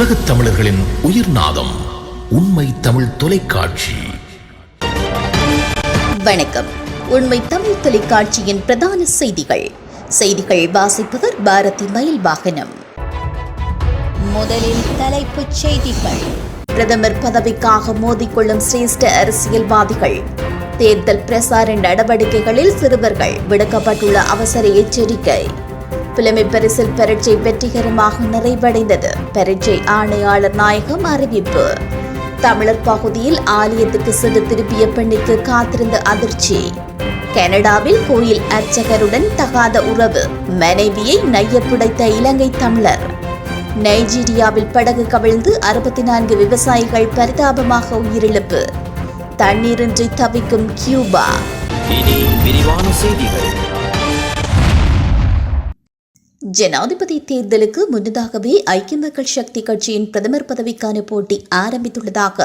உலகத் தமிழர்களின் உயிர்நாதம் உண்மை தமிழ் தொலைக்காட்சி. வணக்கம். உண்மை தமிழ் தொலைக்காட்சியின் பிரதான செய்திகள் வாசிப்பவர் பாரதி மயில் வாகனம். முதலில் தலைப்புச் செய்திகள். பிரதமர் பதவிக்காக மோதிக்கொள்ளும் சிரேஷ்ட அரசியல்வாதிகள். தேர்தல் பிரசார நடவடிக்கைகளில் சிறுவர்கள் விடுக்கப்பட்டுள்ள அவசர எச்சரிக்கை. புலமை பரிசில் பரீட்சை வெற்றிகரமாக நிறைவடைந்தது. பரீட்சை ஆணையாளர் நாயகம் அறிவிப்பு. தமிழர் பகுதியில் ஆலயத்துக்கு சென்று திரும்பிய பெண்ணுக்கு காத்திருந்த அதிர்ச்சி. கனடாவில் கோயில் அர்ச்சகருடன் தகாத உறவு, மனைவியை நைய பிடித்த இலங்கை தமிழர். நைஜீரியாவில் படகு கவிழ்ந்து 64 விவசாயிகள் பரிதாபமாக உயிரிழப்பு. தண்ணீரின்றி தவிக்கும் கியூபா. இனி விரிவான செய்திகள். ஜனாதிபதி தேர்தலுக்கு முன்னதாகவே ஐக்கிய மக்கள் சக்தி கட்சியின் பிரதமர் பதவிக்கான போட்டி ஆரம்பித்துள்ளதாக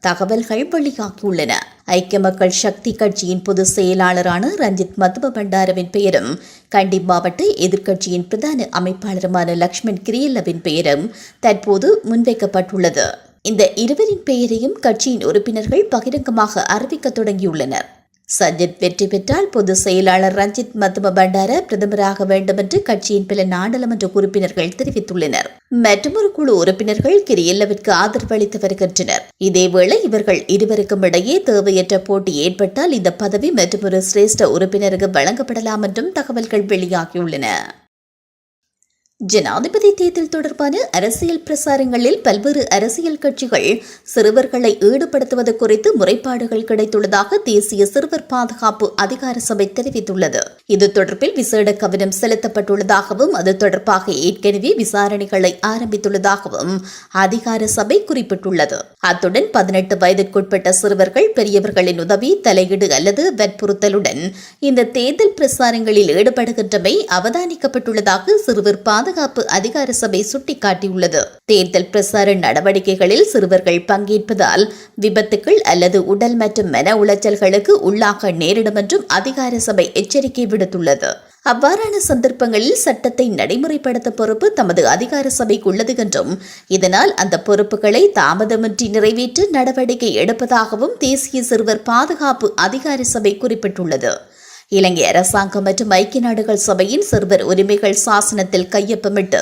தகவல்கள் வெளியாகியுள்ளன. ஐக்கிய மக்கள் சக்தி கட்சியின் பொதுச் செயலாளரான ரஞ்சித் மத்தும பண்டாரவின் பெயரும் கண்டி மாவட்ட எதிர்க்கட்சியின் பிரதான அமைப்பாளருமான லக்ஷ்மண் கிரியல்லவின் பெயரும் தற்போது முன்வைக்கப்பட்டுள்ளது. இந்த இருவரின் பெயரையும் கட்சியின் உறுப்பினர்கள் பகிரங்கமாக அறிவிக்க தொடங்கியுள்ளனர். சஜித் வெற்றி பெற்றால் பொதுச் செயலாளர் ரஞ்சித் மத்தும பண்டார பிரதமராக வேண்டும் என்று கட்சியின் பல நாடாளுமன்ற உறுப்பினர்கள் தெரிவித்துள்ளனர். மற்றொரு குழு உறுப்பினர்கள் கிரியல்லவிற்கு ஆதரவு அளித்து வருகின்றனர். இதேவேளை இவர்கள் இருவருக்கும் இடையே தேவையற்ற போட்டி ஏற்பட்டால் இந்த பதவி மற்றொரு சிரேஷ்ட உறுப்பினருக்கு வழங்கப்படலாம் என்றும் தகவல்கள் வெளியாகியுள்ளன. ஜனாதிபதி தேர்தல் தொடர்பான அரசியல் பிரசாரங்களில் பல்வேறு அரசியல் கட்சிகள் சிறுவர்களை ஈடுபடுத்துவது குறித்து முறைப்பாடுகள் கிடைத்துள்ளதாக தேசிய சிறுவர் பாதுகாப்பு அதிகார சபை தெரிவித்துள்ளது. இது தொடர்பில் விசேட கவனம் செலுத்தப்பட்டுள்ளதாகவும் அது தொடர்பாக ஏற்கனவே விசாரணைகளை ஆரம்பித்துள்ளதாகவும் அதிகார சபை குறிப்பிட்டுள்ளது. அத்துடன் 18 வயதிற்குட்பட்ட சிறுவர்கள் பெரியவர்களின் உதவி, தலையீடு அல்லது வற்புறுத்தலுடன் இந்த தேர்தல் பிரசாரங்களில் ஈடுபடுகின்றமை அவதானிக்கப்பட்டுள்ளதாக சிறுவர் பாதுகாப்பு அதிகார சபை சுட்டிக்காட்டியுள்ளது. தேர்தல் பிரசார நடவடிக்கைகளில் சிறுவர்கள் பங்கேற்பதால் விபத்துக்கள் அல்லது உடல் மற்றும் மன உளைச்சல்களுக்கு உள்ளாக நேரிடும் என்றும் அதிகார சபை எச்சரிக்கை விடுத்துள்ளது. அவ்வாறான சந்தர்ப்பங்களில் சட்டத்தை நடைமுறைப்படுத்த பொறுப்பு தமது அதிகார சபைக்கு உள்ளது என்றும் இதனால் அந்த பொறுப்புகளை தாமதமின்றி நிறைவேற்ற நடவடிக்கை எடுப்பதாகவும் தேசிய சிறுவர் பாதுகாப்பு அதிகார சபை குறிப்பிட்டுள்ளது. இலங்கை அரசாங்கம் மற்றும் ஐக்கிய நாடுகள் சபையின் சிறுவர் உரிமைகள் சாசனத்தில் கையொப்பமிட்டு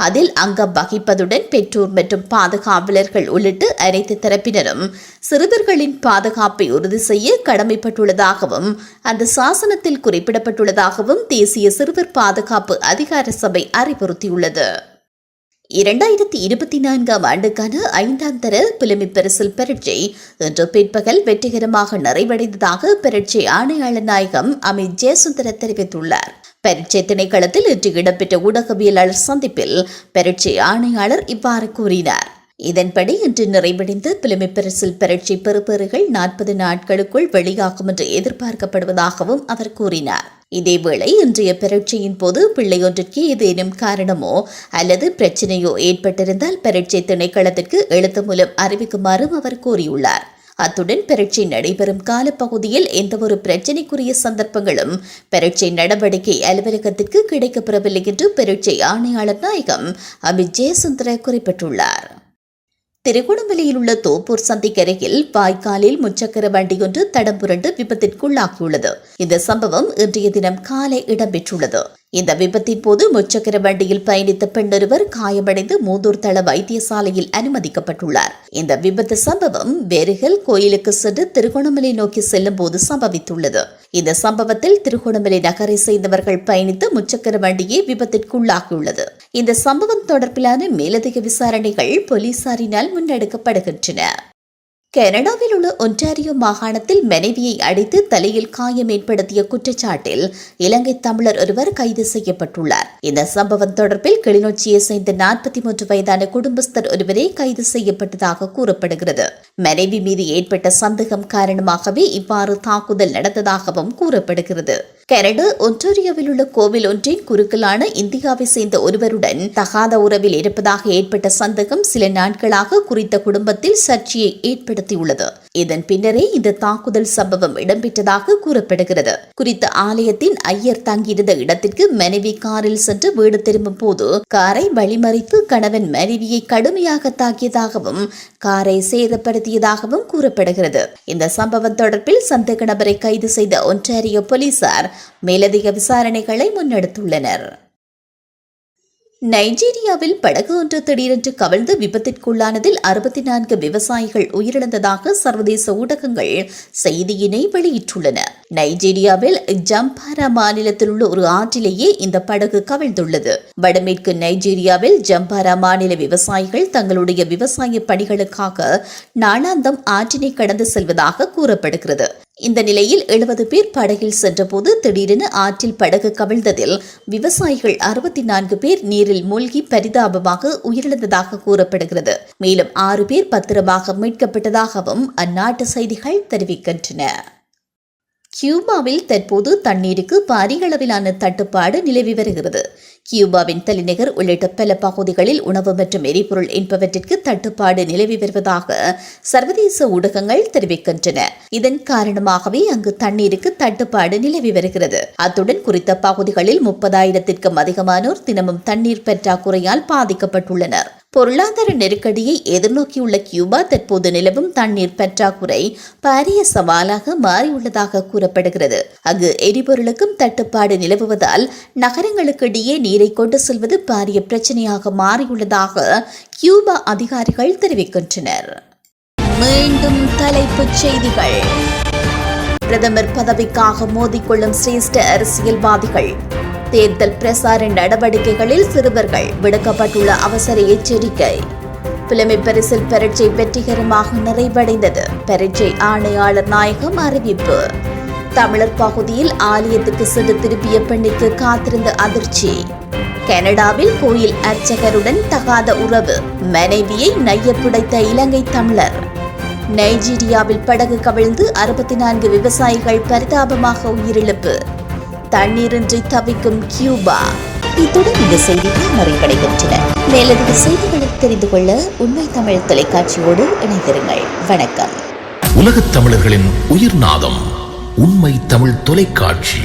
அதில் அங்கம் வகிப்பதுடன் பெற்றோர் மற்றும் பாதுகாவலர்கள் உள்ளிட்ட அனைத்து தரப்பினரும் சிறுவர்களின் பாதுகாப்பை உறுதி செய்ய கடமைப்பட்டுள்ளதாகவும் அந்த சாசனத்தில் குறிப்பிடப்பட்டுள்ளதாகவும் தேசிய சிறுவர் பாதுகாப்பு அதிகார சபை அறிவுறுத்தியுள்ளது. 2024 ஆண்டுக்கான 5ஆம் தர புலமை பரிசில் பரீட்சை இன்று பிற்பகல் வெற்றிகரமாக நிறைவடைந்ததாக பரீட்சை ஆணையாளர் நாயகம் அமித் ஜெயசுந்தர தெரிவித்துள்ளார். பரீட்சை திணைக்களத்தில் இன்று இடம்பெற்ற ஊடகவியலாளர் சந்திப்பில் பரீட்சை ஆணையாளர் இவ்வாறு கூறினார். இதன்படி இன்று நிறைவடைந்த புலமை பரிசில் பரீட்சை பெறுபேறுகள் 40 நாட்களுக்குள் வெளியாகும் என்று எதிர்பார்க்கப்படுவதாகவும் அவர் கூறினார். இதேவேளை இன்றைய பரீட்சையின் போது பிள்ளையொன்றிற்கு ஏதேனும் காரணமோ அல்லது பிரச்சனையோ ஏற்பட்டிருந்தால் பரீட்சை திணைக்களத்திற்கு எழுத்து மூலம் அறிவிக்குமாறும் அவர் கூறியுள்ளார். அத்துடன் பரீட்சை நடைபெறும் காலப்பகுதியில் எந்தவொரு பிரச்சினைக்குரிய சந்தர்ப்பங்களும் பரீட்சை நடவடிக்கை அலுவலகத்திற்கு கிடைக்கப்பெறவில்லை என்று பரீட்சை ஆணையாளர் நாயகம் அமித் ஜெயசுந்தர குறிப்பிட்டுள்ளார். திருகோணமலையில் உள்ள தோப்பூர் சந்திக்கரையில் வாய்க்காலில் முச்சக்கர வண்டியொன்று தடம் புரண்டு விபத்திற்குள்ளாகியுள்ளது. இந்த சம்பவம் இன்றைய தினம் காலை இடம்பெற்றுள்ளது. இந்த விபத்தின் போது முச்சக்கர வண்டியில் பயணித்த பெண்ணொருவர் காயமடைந்து மூதூர் தள வைத்தியசாலையில் அனுமதிக்கப்பட்டுள்ளார். இந்த விபத்து சம்பவம் வேறுகள் கோயிலுக்கு சென்று திருகோணமலை நோக்கி செல்லும் போது சம்பவித்துள்ளது. இந்த சம்பவத்தில் திருகோணமலை நகரை சேர்ந்தவர்கள் பயணித்த முச்சக்கர வண்டியே விபத்திற்குள்ளாகியுள்ளது. இந்த சம்பவம் தொடர்பிலான மேலதிக விசாரணைகள் போலீசாரினால் முன்னெடுக்கப்படுகின்றன. கனடாவில் உள்ள ஒன்டாரியோ மாகாணத்தில் மனைவியை அடித்து தலையில் காயம் ஏற்படுத்திய குற்றச்சாட்டில் இலங்கை தமிழர் ஒருவர் கைது செய்யப்பட்டுள்ளார். இந்த சம்பவம் தொடர்பில் கிளிநொச்சியை சேர்ந்த 43 வயதான குடும்பஸ்தர் ஒருவரே கைது செய்யப்பட்டதாக கூறப்படுகிறது. மனைவி மீது ஏற்பட்ட சந்தேகம் காரணமாகவே இவ்வாறு தாக்குதல் நடந்ததாகவும் கூறப்படுகிறது. கனடா ஒன்டாரியோவில் உள்ள கோவில் ஒன்றின் குறுக்கலான இந்தியாவை சேர்ந்த ஒருவருடன் தகாத உறவில் இருப்பதாக ஏற்பட்ட சந்தேகம் சில நாட்களாக குறித்த குடும்பத்தில் சர்ச்சையை ஏற்படுத்தியுள்ளது. இதன் பின்னரே இந்த தாக்குதல் சம்பவம் இடம்பெற்றதாக கூறப்படுகிறது. குறித்த ஆலயத்தின் ஐயர் தங்கியிருந்த இடத்திற்கு மனைவி காரில் சென்று வீடு திரும்பும் போது காரை வழிமறித்து கணவன் மனைவியை கடுமையாக தாக்கியதாகவும் காரை சேதப்படுத்தியதாகவும் கூறப்படுகிறது. இந்த சம்பவம் தொடர்பில் சந்தேக நபரை கைது செய்த ஒன்டாரியோ போலீசார் மேலதிக விசாரணைகளை முன்னெடுத்துள்ளனர். நைஜீரியாவில் படகு ஒன்று திடீரென்று கவிழ்ந்து விபத்திற்குள்ளானதில் 64 விவசாயிகள் உயிரிழந்ததாக சர்வதேச ஊடகங்கள் செய்தியினை வெளியிட்டுள்ளன. நைஜீரியாவில் ஜம்பாரா மாநிலத்தில் உள்ள ஒரு ஆற்றிலேயே இந்த படகு கவிழ்ந்துள்ளது. வடமேற்கு நைஜீரியாவில் ஜம்பாரா மாநில விவசாயிகள் தங்களுடைய விவசாய பணிகளுக்காக நாளாந்தம் ஆற்றினை கடந்து செல்வதாக கூறப்படுகிறது. இந்த நிலையில் 70 பேர் படகில் சென்றபோது திடீரென ஆற்றில் படகு கவிழ்ந்ததில் விவசாயிகள் 64 பேர் நீரில் மூழ்கி பரிதாபமாக உயிரிழந்ததாக கூறப்படுகிறது. மேலும் 6 பேர் பத்திரமாக மீட்கப்பட்டதாகவும் அந்நாட்டு செய்திகள் தெரிவிக்கின்றன. கியூபாவில் தற்போது தண்ணீருக்கு பாரிய அளவிலான தட்டுப்பாடு நிலவி வருகிறது. கியூபாவின் தலைநகர் உள்ளிட்ட பல பகுதிகளில் உணவு மற்றும் எரிபொருள் என்பவற்றிற்கு தட்டுப்பாடு நிலவி வருவதாக சர்வதேச ஊடகங்கள் தெரிவிக்கின்றன. இதன் காரணமாகவே அங்கு தண்ணீருக்கு தட்டுப்பாடு நிலவி வருகிறது. அத்துடன் குறித்த பகுதிகளில் 30,000க்கும் அதிகமானோர் தினமும் தண்ணீர் பற்றாக்குறையால் பாதிக்கப்பட்டுள்ளனர். பொருளாதார நெருக்கடியை எதிர்நோக்கியுள்ள கியூபா தற்போது நிலவும் தண்ணீர் பற்றாக்குறை பாரிய சவாலாக மாறியுள்ளதாக கூறப்படுகிறது. அங்கு எரிபொருளுக்கும் தட்டுப்பாடு நிலவுவதால் நகரங்களுக்கு இடையே நீரை கொண்டு செல்வது பாரிய பிரச்சனையாக மாறியுள்ளதாக கியூபா அதிகாரிகள் தெரிவிக்கின்றனர். மீண்டும் தலைப்புச் செய்திகள். பிரதமர் பதவிக்காக மோதிக்கொள்ளும் சிரேஷ்ட அரசியல்வாதிகள். தேர்தல் பிரசார நடவடிக்கைகளில் சிறுவர்கள் விடுக்கப்பட்டுள்ள அவசர எச்சரிக்கை. புலமை பரிசில் பரீட்சை வெற்றிகரமாக நிறைவடைந்தது. பரீட்சை ஆணையாளர் நாயகம் அறிவிப்பு. தமிழர் பகுதியில் ஆலயத்துக்கு சென்று திருப்பிய பெண்ணிற்கு காத்திருந்த அதிர்ச்சி. கனடாவில் கோயில் அர்ச்சகருடன் தகாத உறவு. மனைவியை நையப்புடைத்த இலங்கை தமிழர். நைஜீரியாவில் படகு கவிழ்ந்து 64 விவசாயிகள் பரிதாபமாக உயிரிழப்பு. தண்ணீரின்றி தவிக்கும் கியூபா. இத்துடன் இந்த செய்திகள் நிறைவடைகின்றன. மேலதிக செய்திகளை தெரிந்து கொள்ள உண்மை தமிழ் தொலைக்காட்சியோடு இணைந்திருங்கள். வணக்கம். உலகத் தமிழர்களின் உயிர்நாதம் உண்மை தமிழ் தொலைக்காட்சி.